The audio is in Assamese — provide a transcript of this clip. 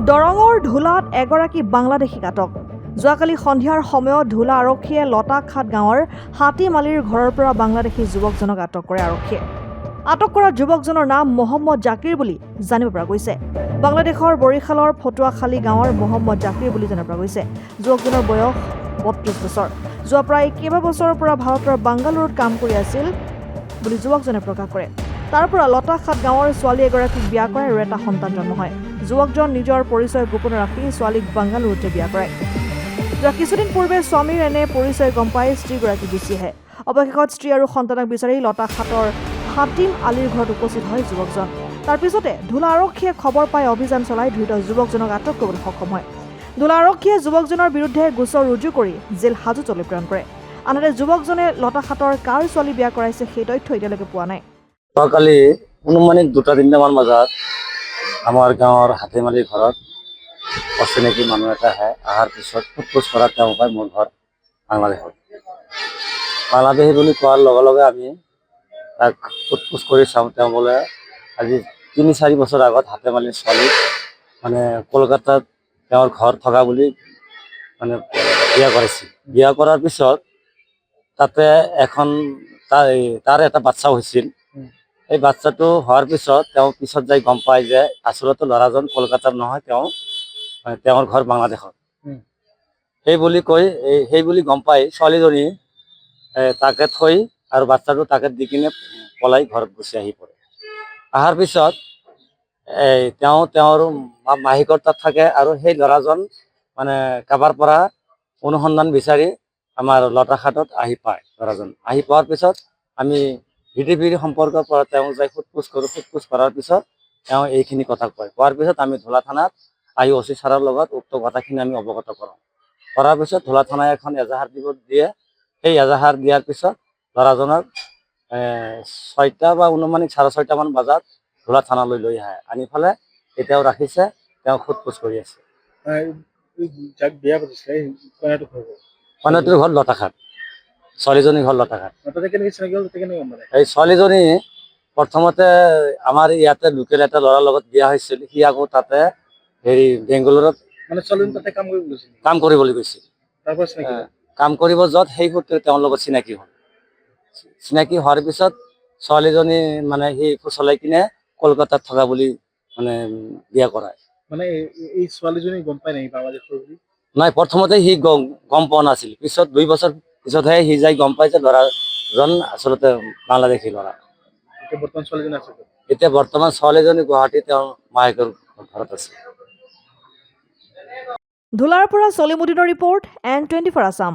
দৰঙৰ ঢোলাত এগৰাকী বাংলাদেশীক আটক। যোৱাকালি সন্ধিয়াৰ সময়ত ঢোলা আৰক্ষীয়ে লতাখাট গাঁৱৰ হাতীমালিৰ ঘৰৰ পৰা বাংলাদেশী যুৱকজনক আটক কৰে আৰক্ষীয়ে। আটক কৰা যুৱকজনৰ নাম মহম্মদ জাকিৰ বুলি জানিব পৰা গৈছে। বাংলাদেশৰ বৰিশালৰ ফটুৱাখালী গাঁৱৰ মহম্মদ জাকিৰ বুলি জানিব পৰা গৈছে। যুৱকজনৰ বয়স ৩২ বছৰ। যোৱা প্ৰায় কেইবাবছৰৰ পৰা ভাৰতৰ বাংগালুৰুত কাম কৰি আছিল বুলি যুৱকজনে প্ৰকাশ কৰে। তাৰ পৰা লতাখাট গাঁৱৰ ছোৱালী এগৰাকীক বিয়া কৰায় আৰু এটা সন্তান জন্ম হয়। যুৱকজন নিজৰ পৰিচয় গোপন ৰাখি ছোৱালীক বাংগালুৰুতে বিয়া কৰায়। যোৱা কিছুদিন পূৰ্বে স্বামীৰ এনে পৰিচয় গম পাই স্ত্ৰীগৰাকী গুচি আহে। অৱশেষত স্ত্ৰী আৰু সন্তানক বিচাৰি লতাখাটৰ হাতিম আলীৰ ঘৰত উপস্থিত হয় যুৱকজন। তাৰ পিছতে ঢোলা আৰক্ষীয়ে খবৰ পাই অভিযান চলাই ধৃত যুৱকজনক আটক কৰিবলৈ সক্ষম হয়। ঢোলা আৰক্ষীয়ে যুৱকজনৰ বিৰুদ্ধে গোচৰ ৰুজু কৰি জেল হাজতলৈ প্ৰেৰণ কৰে। আনহাতে যুৱকজনে লতাখাটৰ কাৰ ছোৱালী বিয়া কৰাইছে সেই তথ্য এতিয়ালৈকে পোৱা নাই। যোৱাকালি অনুমানিক 2-3টামান বজাত আমাৰ গাঁৱৰ হাতীমালিৰ ঘৰত অচিনাকি মানুহ এটা আহে। অহাৰ পিছত সোধ-পোছ কৰাত তেওঁ কয় মোৰ ঘৰ বাংলাদেশত। বাংলাদেশী বুলি কোৱাৰ লগে লগে আমি তাক সোধ-পোছ কৰি চাওঁ। তেওঁ বোলে আজি 3-4 বছৰ আগত হাতীমালিৰ ছোৱালী কলকাতাত তেওঁৰ ঘৰ থকা বুলি বিয়া কৰাইছিল। বিয়া কৰাৰ পিছত তাতে তাৰ এটা বাচ্চাও হৈছিল। এই বাচ্চাটো হোৱাৰ পিছত তেওঁ পিছত যাই গম পায় যে আচলতে ল'ৰাজন কলকাতাৰ নহয়, তেওঁৰ ঘৰ বাংলাদেশত। সেই বুলি গম পাই ছোৱালীজনী তাকে থৈ আৰু বাচ্চাটো তাকে দি কিনে পলাই ঘৰত গুচি আহি পৰে। অহাৰ পিছত তেওঁৰ মাহীকৰ তাত থাকে আৰু সেই ল'ৰাজন কাৰোবাৰ পৰা অনুসন্ধান বিচাৰি আমাৰ লতাখাটত আহি পায়। ল'ৰাজন আহি পোৱাৰ পিছত আমি ভিডিপিৰ সম্পৰ্কৰ পৰা তেওঁ যাই সোধ-পোছ কৰোঁ। সোধ-পোছ কৰাৰ পিছত তেওঁ এইখিনি কথা কয়। কোৱাৰ পিছত আমি ঢোলা থানাত আহি OC ছাৰৰ লগত উক্ত কথাখিনি আমি অৱগত কৰোঁ। কৰাৰ পিছত ঢোলা থানাই এখন এজাহাৰ দিয়ে। সেই এজাহাৰ দিয়াৰ পিছত ল'ৰাজনক 6টা বা অনুমানিক 6:30মান বজাত ঢোলা থানালৈ লৈ আহে। আনি পেলাই এতিয়াও ৰাখিছে, তেওঁ সোধ-পোছ কৰি আছে। কইনাটোৰ ঘৰ লতাখাট, ছোৱালীজনীৰ ঘৰ লতাখাট। এই ছোৱালীজনী প্ৰথমতে আমাৰ ইয়াতে লোকেল এটা ল'ৰাৰ লগত বিয়া হৈছিল। সি আকৌ তাতে বেংগালুৰুত কাম কৰিবলৈ গৈছিল। কাম কৰিব য'ত সেই সূত্ৰে তেওঁৰ লগত চিনাকি হ'ল। চিনাকি হোৱাৰ পিছত ছোৱালীজনী সি ফুচলাই কিনে কলকাতাত থকা বুলি বিয়া কৰায়। এই ছোৱালীজনী গম পাই নেকি বাংলাদেশৰ বুলি? নাই, প্ৰথমতে সি গম পোৱা নাছিল। পিছত 2 বছৰ পিছতহে সি যাই গম পাই যে ল'ৰাজন আচলতে বাংলাদেশী ল'ৰা। এতিয়া বৰ্তমান ছোৱালীজনী গুৱাহাটী তেওঁৰ মায়েকৰ ঘৰত আছে। ঢোলাৰ পৰা সলিমুদ্দিনৰ ৰিপৰ্ট, N24 আছাম।